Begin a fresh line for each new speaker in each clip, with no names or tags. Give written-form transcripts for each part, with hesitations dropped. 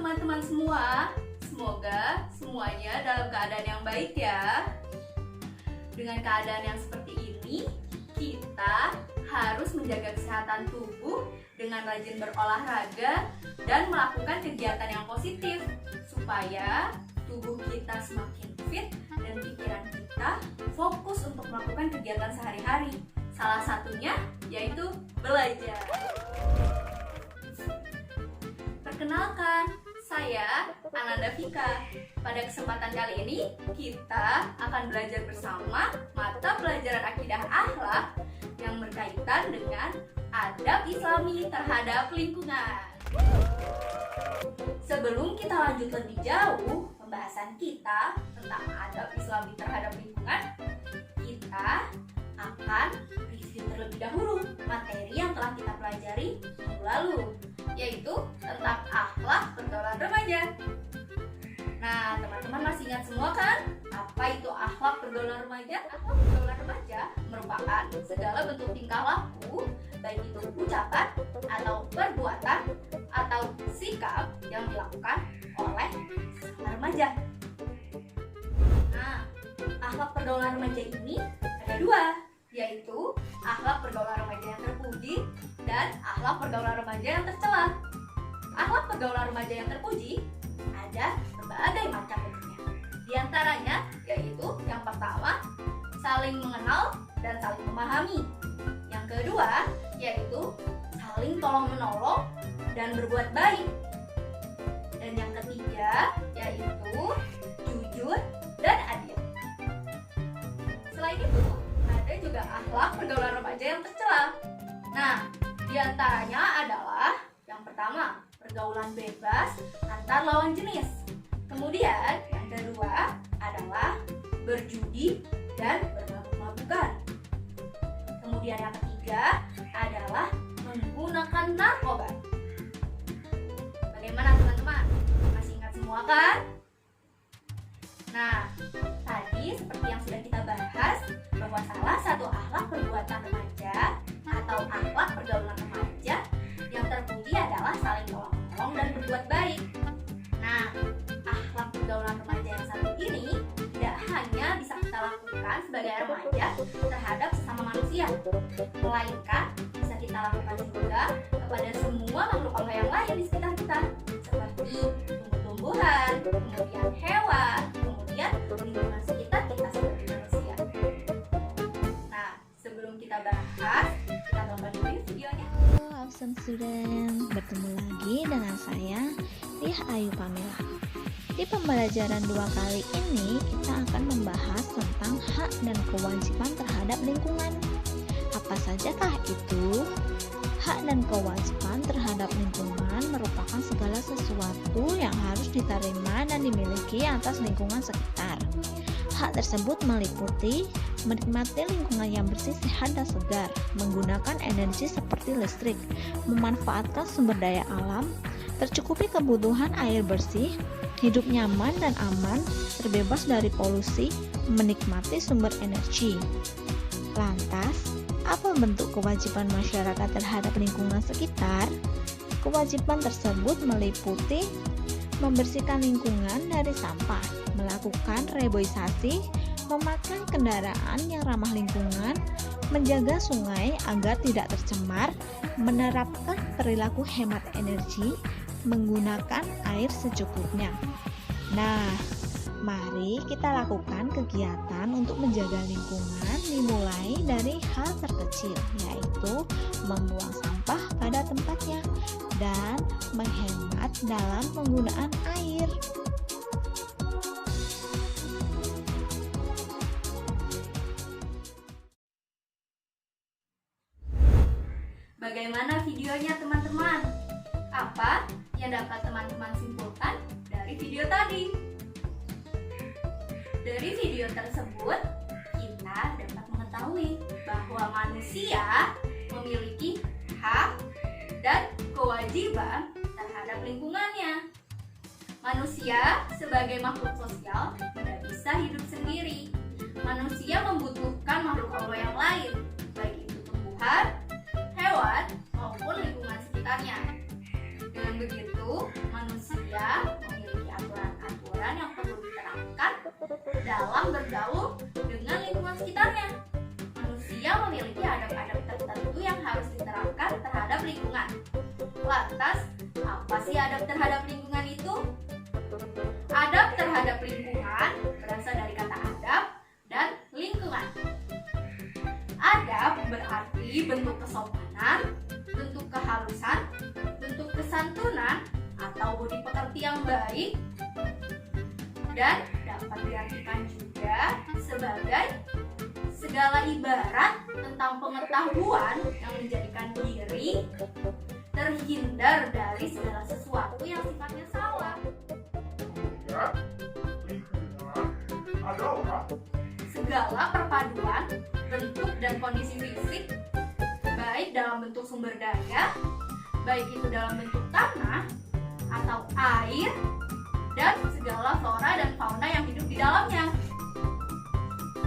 teman-teman semua. Semoga semuanya dalam keadaan yang baik ya. Dengan keadaan yang seperti ini, kita harus menjaga kesehatan tubuh dengan rajin berolahraga dan melakukan kegiatan yang positif supaya tubuh kita semakin fit dan pikiran kita fokus untuk melakukan kegiatan sehari-hari. Salah satunya yaitu belajar. Perkenalkan, saya Ananda Vika. Pada kesempatan kali ini, kita akan belajar bersama mata pelajaran akidah akhlak yang berkaitan dengan adab Islami terhadap lingkungan. Sebelum kita lanjut lebih jauh pembahasan kita tentang adab Islami terhadap lingkungan, kita akan review terlebih dahulu materi yang telah kita pelajari minggu lalu, yaitu tentang akhlak pergaulan remaja. Nah, teman-teman masih ingat semua kan? Apa itu akhlak pergaulan remaja? Akhlak pergaulan remaja merupakan segala bentuk tingkah laku, baik itu ucapan atau perbuatan atau sikap yang dilakukan oleh sesama remaja. Nah, akhlak pergaulan remaja ini ada dua, yaitu akhlak pergaulan remaja yang terpuji dan akhlak pergaulan remaja yang tercela. Akhlak pergaulan remaja yang terpuji ada berbagai macam bentuknya. Di antaranya yaitu yang pertama, saling mengenal dan saling memahami. Yang kedua, yaitu saling tolong-menolong dan berbuat baik. Dan yang ketiga, yaitu jujur dan adil. Selain itu, ada juga akhlak pergaulan remaja yang tercela. Nah, di antaranya adalah yang pertama, pergaulan bebas antar lawan jenis. Kemudian yang kedua adalah berjudi dan bermabuk-mabukan. Kemudian yang ketiga adalah menggunakan narkoba. Bagaimana teman-teman? Masih ingat semua kan? Nah, tadi seperti yang sudah kita bahas bahwa salah satu akhlak perbuatan remaja atau akhlak pergaulan remaja yang terpuji adalah saling tolong-menolong dan berbuat baik. Nah, akhlak pergaulan remaja yang satu ini tidak hanya bisa kita lakukan sebagai remaja terhadap sesama manusia, melainkan bisa kita lakukan juga kepada semua makhluk Allah yang lain di sekitar kita, seperti tumbuh-tumbuhan, kemudian hewan, kemudian lingkungan sekitar kita sebagai manusia. Nah, sebelum kita bahas, kita tonton dulu videonya.
Halo absen student, bertemu lagi dengan saya Ria Ayu Pamela. Di pembelajaran 2 kali ini kita akan membahas tentang hak dan kewajiban terhadap lingkungan. Apa sajakah itu? Hak dan kewajiban terhadap lingkungan merupakan segala sesuatu yang harus diterima dan dimiliki atas lingkungan sekitar. Hak tersebut meliputi menikmati lingkungan yang bersih, sehat, dan segar, menggunakan energi seperti listrik, memanfaatkan sumber daya alam, tercukupi kebutuhan air bersih, hidup nyaman dan aman, terbebas dari polusi, menikmati sumber energi. Lantas, apa bentuk kewajiban masyarakat terhadap lingkungan sekitar? Kewajiban tersebut meliputi membersihkan lingkungan dari sampah, melakukan reboisasi, memakai kendaraan yang ramah lingkungan, menjaga sungai agar tidak tercemar, menerapkan perilaku hemat energi, menggunakan air secukupnya. Nah, mari kita lakukan kegiatan untuk menjaga lingkungan dimulai dari hal terkecil, yaitu membuang sampah pada tempatnya dan menghemat dalam penggunaan air.
Bagaimana videonya teman-teman? Apa yang dapat teman-teman simpulkan dari video tadi? Dari video tersebut, kita dapat mengetahui bahwa manusia memiliki hak dan kewajiban terhadap lingkungannya. Manusia sebagai makhluk sosial tidak bisa hidup sendiri. Manusia membutuhkan makhluk Allah yang lain, baik itu tumbuhan, hewan, maupun lingkungan sekitarnya. Dengan begitu, manusia memiliki aturan-aturan yang perlu diterapkan dalam bergaul dengan lingkungan sekitarnya. Manusia memiliki adab-adab tertentu yang harus diterapkan terhadap lingkungan. Lantas, apa sih adab terhadap lingkungan itu? Adab terhadap lingkungan berasal dari kata adab dan lingkungan. Adab berarti bentuk kesopanan, bentuk kehalusan, bentuk kesantunan atau budi pekerti yang baik, dan dapat diartikan juga sebagai segala ibarat tentang pengetahuan yang menjadikan diri terhindar dari segala sesuatu yang sifatnya salah. Segala perpaduan bentuk dan kondisi fisik, baik dalam bentuk sumber daya, baik itu dalam bentuk tanah atau air, dan segala flora dan fauna yang hidup di dalamnya.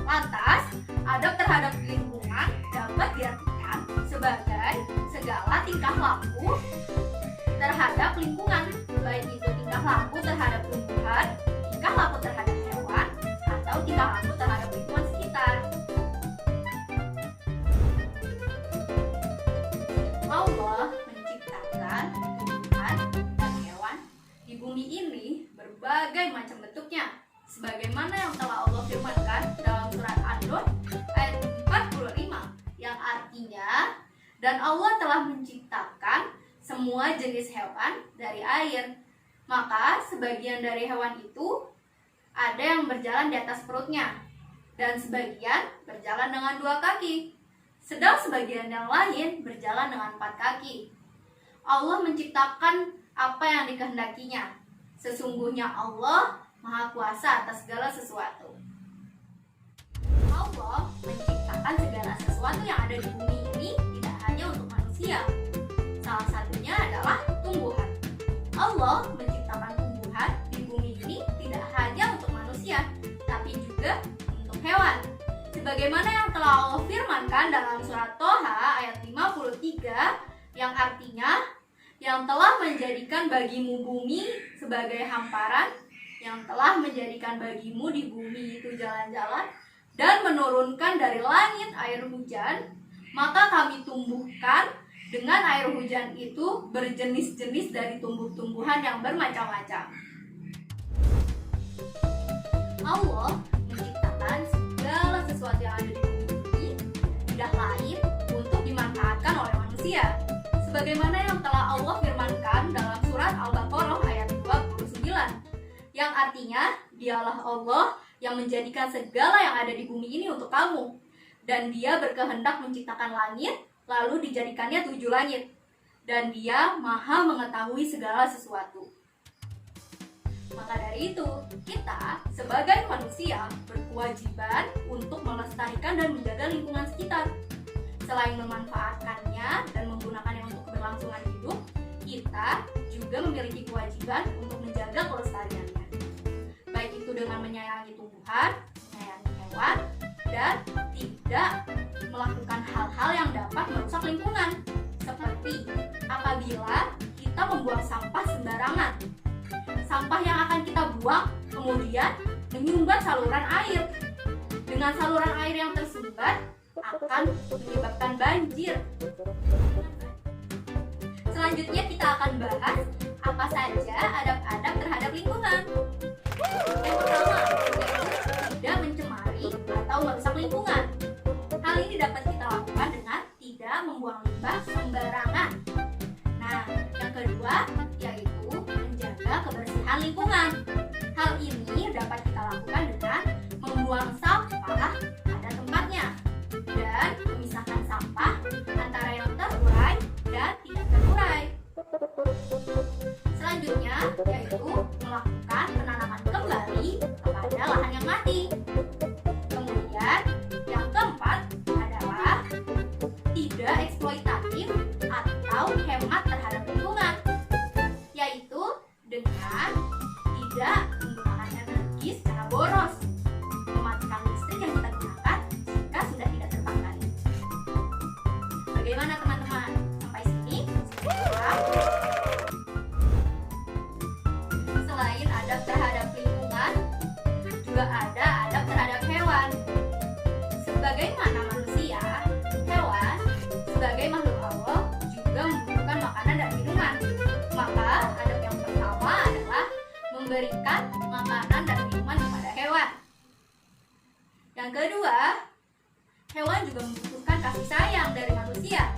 Lantas, adab terhadap lingkungan dapat diartikan sebagai segala tingkah laku terhadap lingkungan, baik itu tingkah laku terhadap tumbuhan, tingkah laku terhadap hewan, atau tingkah laku terhadap lingkungan sekitar. Allah menciptakan tumbuhan dan hewan di bumi ini berbagai macam bentuknya, sebagaimana yang telah Allah firmankan dalam surat An-Nur ayat 45, yang artinya, dan Allah telah menciptakan semua jenis hewan dari air. Maka sebagian dari hewan itu ada yang berjalan di atas perutnya, dan sebagian berjalan dengan 2 kaki, sedang sebagian yang lain berjalan dengan 4 kaki. Allah menciptakan apa yang dikehendakinya. Sesungguhnya Allah Maha Kuasa atas segala sesuatu. Allah menciptakan segala sesuatu yang ada di bumi ini tidak hanya untuk manusia. Salah satunya adalah tumbuhan. Allah menciptakan tumbuhan di bumi ini tidak hanya untuk manusia, tapi juga untuk hewan. Sebagaimana yang telah Allah firmankan dalam surat Toha ayat 53, yang artinya, yang telah menjadikan bagimu bumi sebagai hamparan, yang telah menjadikan bagimu di bumi itu jalan-jalan, dan menurunkan dari langit air hujan, maka kami tumbuhkan dengan air hujan itu berjenis-jenis dari tumbuh-tumbuhan yang bermacam-macam. Allah menciptakan segala sesuatu yang ada di bumi ini tidak lain untuk dimanfaatkan oleh manusia, sebagaimana yang telah Allah firmankan dalam surat Al-Baqarah ayat 29, yang artinya, dialah Allah yang menjadikan segala yang ada di bumi ini untuk kamu, dan Dia berkehendak menciptakan langit, lalu dijadikannya 7 langit, dan Dia Maha mengetahui segala sesuatu. Maka dari itu, kita sebagai manusia berkewajiban untuk melestarikan dan menjaga lingkungan sekitar. Selain memanfaatkannya dan menggunakannya untuk keberlangsungan hidup, kita juga memiliki kewajiban untuk menjaga kelestariannya. Baik itu dengan menyayangi tumbuhan, menyayangi hewan, dan tidak melakukan hal-hal yang dapat merusak lingkungan, seperti apabila kita membuang sampah sembarangan. Sampah yang akan kita buang kemudian menyumbat saluran air. Dengan saluran air yang tersumbat akan menyebabkan banjir. Selanjutnya kita akan bahas apa saja adab-adab terhadap lingkungan. Yang pertama, yaitu tidak mencemari atau merusak lingkungan. Hal ini dapat kita lakukan dengan tidak membuang limbah sembarangan. Nah, yang kedua yaitu menjaga kebersihan lingkungan. Hal ini dapat kita lakukan dengan membuang sampah pada tempatnya dan memisahkan sampah antara yang terurai dan tidak terurai. Selanjutnya yaitu melakukan penanaman kembali kepada lahan yang mati. Kemudian yang keempat adalah tidak eksploitatif atau hemat terhadap lingkungan, yaitu dengan tidak menggunakan energi secara boros, mematikan listrik yang kita gunakan jika sudah tidak terpakai. Bagaimana teman-teman? Sampai sini sudah paham? Selain adab terhadap lingkungan, juga ada adab terhadap hewan. Sebagaimana manusia, hewan sebagai makhluk Allah juga membutuhkan makanan dan minuman. Maka adab yang pertama adalah memberikan makanan dan minuman kepada hewan. Yang kedua, hewan juga membutuhkan kasih sayang dari manusia,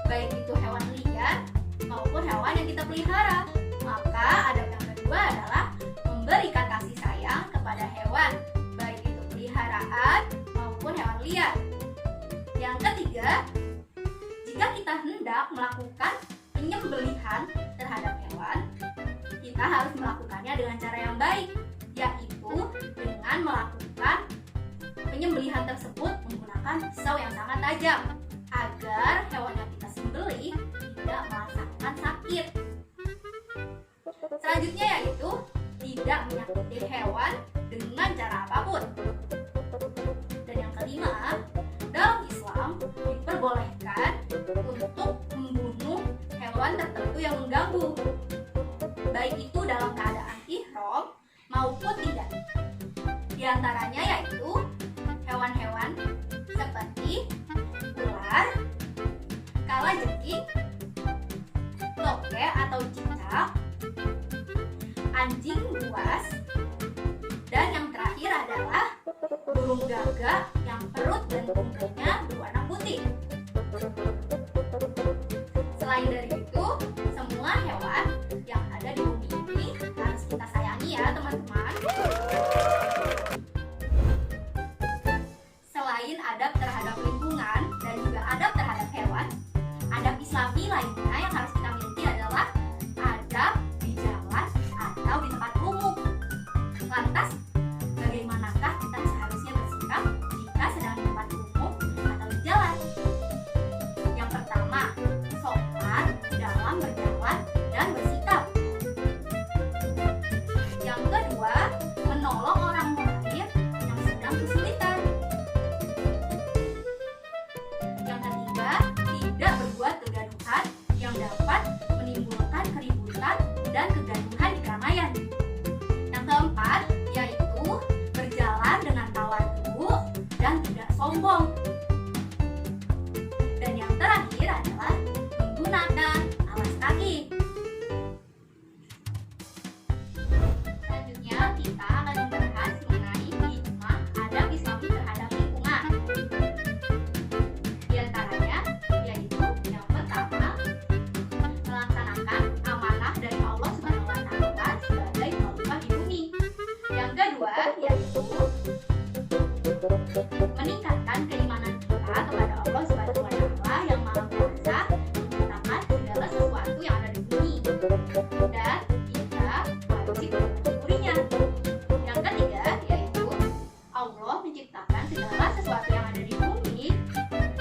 baik itu hewan liar maupun hewan yang kita pelihara. Maka adab yang kedua adalah memberikan kasih sayang kepada hewan, baik itu peliharaan maupun hewan liar. Yang ketiga, jika kita hendak melakukan penyembelihan terhadap hewan, kita harus melakukannya dengan cara yang baik, yaitu dengan melakukan penyembelihan tersebut menggunakan pisau yang sangat tajam agar hewan yang kita sembelih tidak merasakan sakit. Selanjutnya yaitu tidak menyakiti hewan dengan cara apapun. Dan yang kelima, dalam Islam diperbolehkan untuk membunuh hewan tertentu yang mengganggu, baik itu dalam keadaan ihram maupun tidak. Di antaranya yaitu hewan-hewan seperti ular, kalajengking, toke atau cicak, anjing buas, dan yang terakhir adalah burung gagak yang perut dan punggungnya berwarna putih. Selain dari itu, semua hewan yang ada di bumi ini harus kita sayangi ya teman-teman. Selain adab terhadap lingkungan dan juga adab terhadap hewan, adab Islami lainnya yang harus kita miliki adalah adab di jalan atau di tempat umum. Lantas, bagaimanakah kita seharusnya bersikap jika sedang di tempat umum atau di jalan? Yang pertama, sopan dalam berjalan dan bersikap. Yang kedua, menolong orang lain yang sedang kesulitan. Yang ketiga, tidak berbuat kegaduhan yang dapat menimbulkan keributan dan kegaduhan di keramaian. Yang keempat, yaitu berjalan dengan tawadhu dan tidak sombong. Dan yang terakhir adalah menggunakan alas kaki. Selanjutnya kita akan membahas mengenai 5 adab Islami terhadap lingkungan. Di antaranya yaitu yang pertama, melaksanakan amanah dari Allah Subhanahu wa taala sebagai khalifah di bumi. Yang kedua yaitu meningkatkan keimanan kita kepada Allah Subhanahu wa taala yang Maha Kuasa menciptakan segala sesuatu yang ada di bumi, dan kita wajib mensyukurinya. Yang ketiga yaitu Allah menciptakan segala sesuatu yang ada di bumi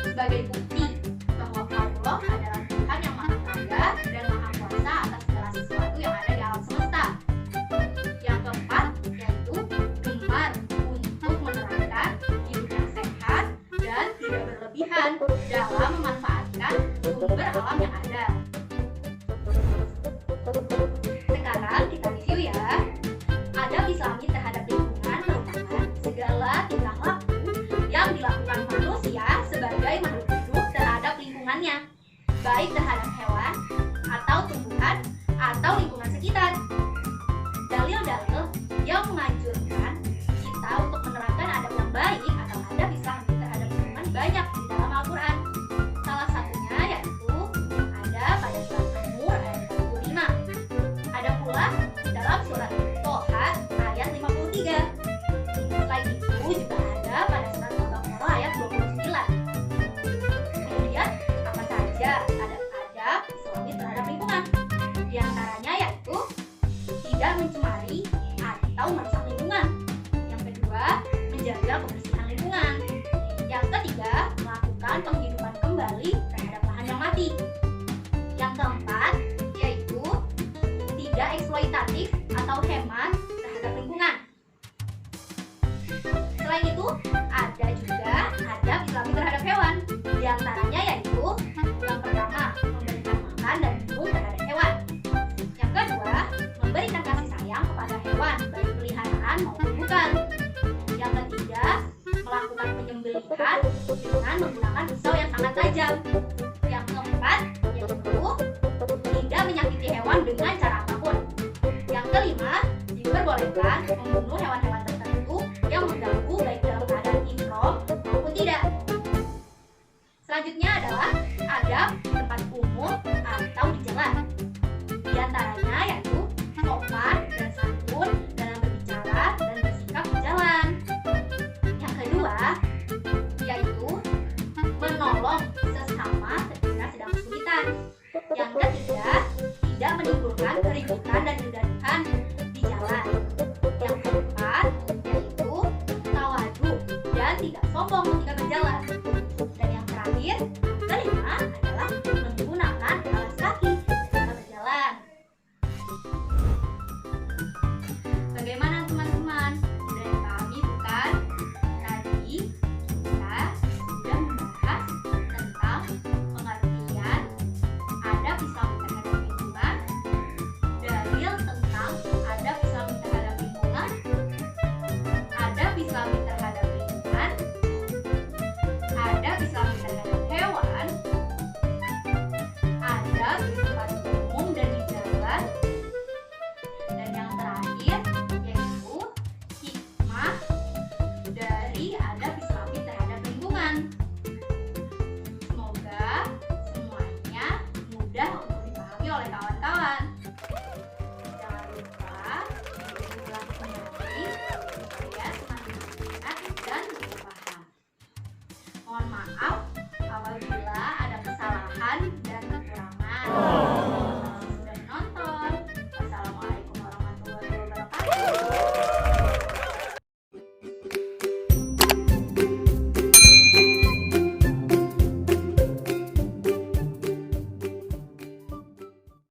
sebagai bukti bahwa Allah adalah Tuhan yang Maha Kaya dan Maha Kuasa atas segala sesuatu yang ada di alam semesta. Yang keempat yaitu gemar untuk menerapkan hidup yang sehat dan tidak berlebihan dalam memanfaatkan sumber alam yang ada. Sekarang kita review ya. Adab Islami terhadap lingkungan merupakan segala tingkah laku yang dilakukan manusia sebagai makhluk hidup terhadap lingkungannya, baik terhadap hewan atau tumbuhan atau lingkungan sekitar. Dalil-dalil yang menganjurkan kita untuk menerapkan adab yang baik atau adab Islami terhadap lingkungan banyak di dalam Al-Quran. Salah satunya yaitu yang ada pada surat An-Nur ayat 45. Ada pula dalam surat Toha ayat 53. Selain itu juga ada pada surat Al-Baqarah ayat 29. Kemudian apa saja adab-adab Islami terhadap lingkungan? Di antaranya yaitu tidak mencemari atau merusak lingkungan. Yang kedua, menjaga kebersihan lingkungan. Yang ketiga, melakukan penghidupan kembali terhadap lahan yang mati. Yang keempat, yaitu tidak eksploitatif atau hemat terhadap lingkungan. Selain itu, ada juga adab Islami terhadap hewan. Di antaranya yaitu yang pertama, memberikan makan dan minum terhadap hewan. Yang kedua, memberikan kasih sayang menggelikan dengan menggunakan pisau yang sangat tajam. Yang keempat, yaitu tidak menyakiti hewan dengan cara apapun. Yang kelima, diperbolehkan membunuh hewan-hewan tertentu yang mengganggu baik dalam keadaan ihram maupun tidak. Selanjutnya adalah adab di tempat umum atau di jalan. Di antaranya